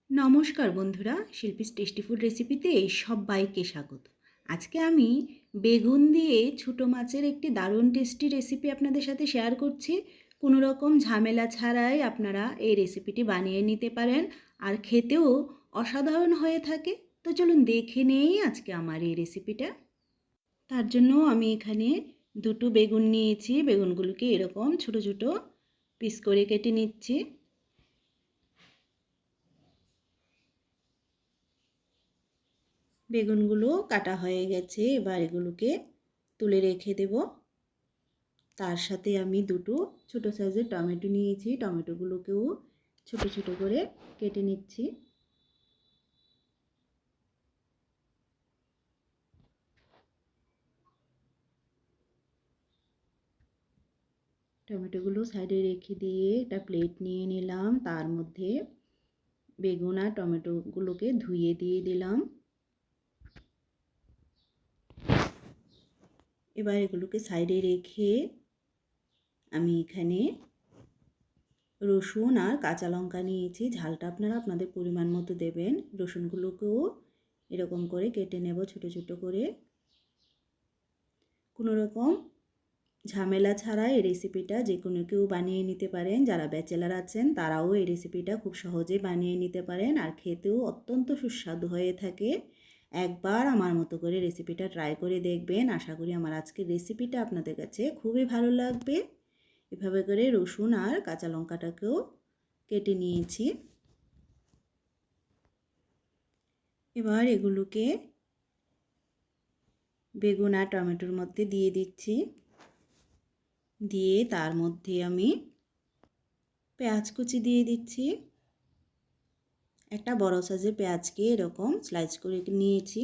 নমস্কার বন্ধুরা, Shilpi's tasty food রেসিপিতে সবাইকে স্বাগত। আজকে আমি বেগুন দিয়ে ছোটো মাছের একটি দারুণ টেস্টি রেসিপি আপনাদের সাথে শেয়ার করছি। কোনো রকম ঝামেলা ছাড়াই আপনারা এই রেসিপিটি বানিয়ে নিতে পারেন, আর খেতেও অসাধারণ হয়ে থাকে। তো চলুন দেখে নেই আজকে আমার এই রেসিপিটা। তার জন্য আমি এখানে দুটো বেগুন নিয়েছি। বেগুনগুলোকে এরকম ছোটো ছোটো পিস করে কেটে নিচ্ছি। বেগুনগুলো কাটা হয়ে গেছে, এবার এগুলোকে তুলে রেখে দেব। তার সাথে আমি দুটো ছোটো সাইজের টমেটো নিয়েছি, টমেটোগুলোকেও ছোট ছোট করে কেটে নিচ্ছি। টমেটোগুলো সাইডে রেখে দিয়ে একটা প্লেট নিয়ে নিলাম, তার মধ্যে বেগুন আর টমেটোগুলোকে ধুয়ে দিয়ে দিলাম। এবার এগুলোকে সাইডে রেখে আমি এখানে রসুন আর কাঁচা লঙ্কা নিয়েছি। ঝালটা আপনারা আপনাদের পরিমাণ মতো দেবেন। রসুনগুলোকেও এরকম করে কেটে নেব ছোট ছোট করে। কোনো রকম ঝামেলা ছাড়া এই রেসিপিটা যে কোনো কেউ বানিয়ে নিতে পারেন। যারা ব্যাচেলার আছেন তারাও এই রেসিপিটা খুব সহজে বানিয়ে নিতে পারেন, আর খেতেও অত্যন্ত সুস্বাদু হয়ে থাকে। একবার আমার মতো করে রেসিপিটা ট্রাই করে দেখবেন। আশা করি আমার আজকের রেসিপিটা আপনাদের কাছে খুবই ভালো লাগবে। এভাবে করে রসুন আর কাঁচা লঙ্কাটাকেও কেটে নিয়েছি। এবার এগুলোকে বেগুন আর টমেটোর মধ্যে দিয়ে দিচ্ছি। দিয়ে তার মধ্যে আমি পেঁয়াজ কুচি দিয়ে দিচ্ছি। একটা বড় সাইজের পেঁয়াজকে এরকম স্লাইস করে নিয়েছি।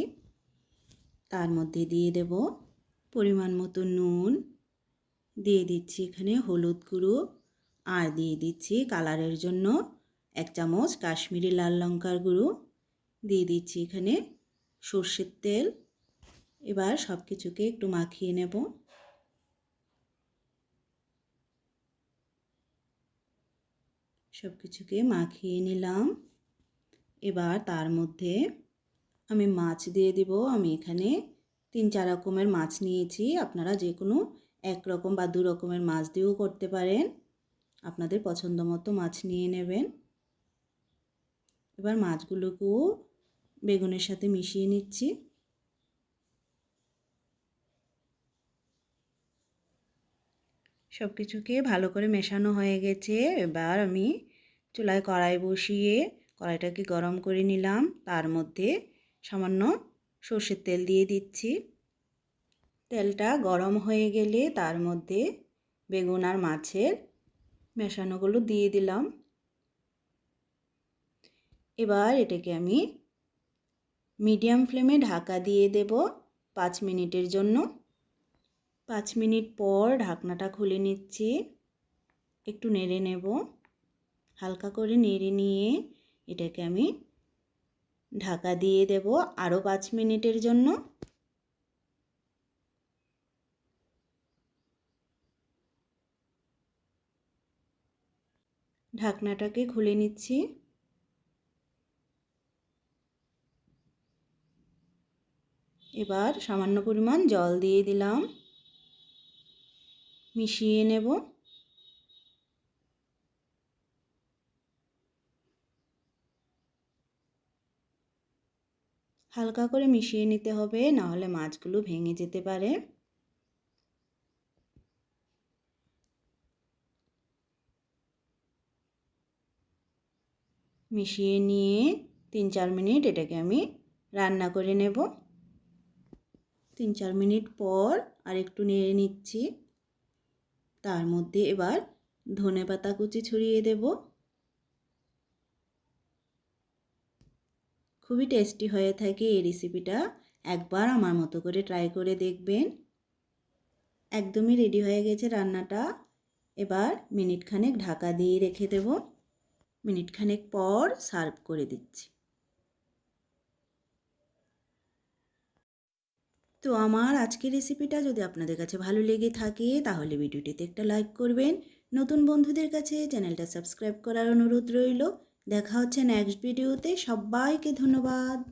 তার মধ্যে দিয়ে দেব পরিমাণ মতো নুন, দিয়ে দিচ্ছি এখানে হলুদ গুঁড়ো, আর দিয়ে দিচ্ছি কালারের জন্য 1 চামচ কাশ্মীরি লাল লঙ্কার গুঁড়ো, দিয়ে দিচ্ছি এখানে সর্ষের তেল। এবার সব কিছুকে একটু মাখিয়ে নেব। সব কিছুকে মাখিয়ে নিলাম। এবার তার মধ্যে আমি মাছ দিয়ে দিব। আমি এখানে 3-4 রকমের মাছ নিয়েছি। আপনারা যে কোনো 1 রকম বা 2 রকমের মাছ দিয়েও করতে পারেন। আপনাদের পছন্দ মতো মাছ নিয়ে নেবেন। এবার মাছগুলোকেও বেগুনের সাথে মিশিয়ে নিচ্ছি। সব কিছুকে ভালো করে মেশানো হয়ে গেছে। এবার আমি চুলায় কড়াই বসিয়ে কড়াইটাকে গরম করে নিলাম। তার মধ্যে সামান্য সর্ষের তেল দিয়ে দিচ্ছি। তেলটা গরম হয়ে গেলে তার মধ্যে বেগুন আর মাছের মেশানোগুলো দিয়ে দিলাম। এবার এটাকে আমি মিডিয়াম ফ্লেমে ঢাকা দিয়ে দেব 5 মিনিটের জন্য। 5 মিনিট পর ঢাকনাটা খুলে নিচ্ছি। একটু নেড়ে নেব। হালকা করে নেড়ে নিয়ে এটাকে আমি ঢাকা দিয়ে দেব আরও 5 মিনিটের জন্য। ঢাকনাটাকে খুলে নিচ্ছি। এবার সামান্য পরিমাণ জল দিয়ে দিলাম, মিশিয়ে নেব। হালকা করে মিশিয়ে নিতে হবে, না হলে মাছগুলো ভেঙে যেতে পারে। মিশিয়ে নিয়ে 3-4 মিনিট এটাকে আমি রান্না করে নেব। 3-4 মিনিট পর আর একটু নেড়ে নিচ্ছি। তার মধ্যে এবার ধনেপাতা কুচি ছড়িয়ে দেব। খুবই টেস্টি হয়ে থাকে এই রেসিপিটা। একবার আমার মতো করে ট্রাই করে দেখবেন। একদমই রেডি হয়ে গেছে রান্নাটা। এবার মিনিট খানেক ঢাকা দিয়ে রেখে দেব। মিনিট খানেক পর সার্ভ করে দিচ্ছি। তো আমার আজকের রেসিপিটা যদি আপনাদের কাছে ভালো লেগে থাকে তাহলে ভিডিওটিতে একটা লাইক করবেন। নতুন বন্ধুদের কাছে চ্যানেলটা সাবস্ক্রাইব করার অনুরোধ রইল। দেখা হচ্ছে নেক্সট ভিডিওতে। সবাইকে ধন্যবাদ।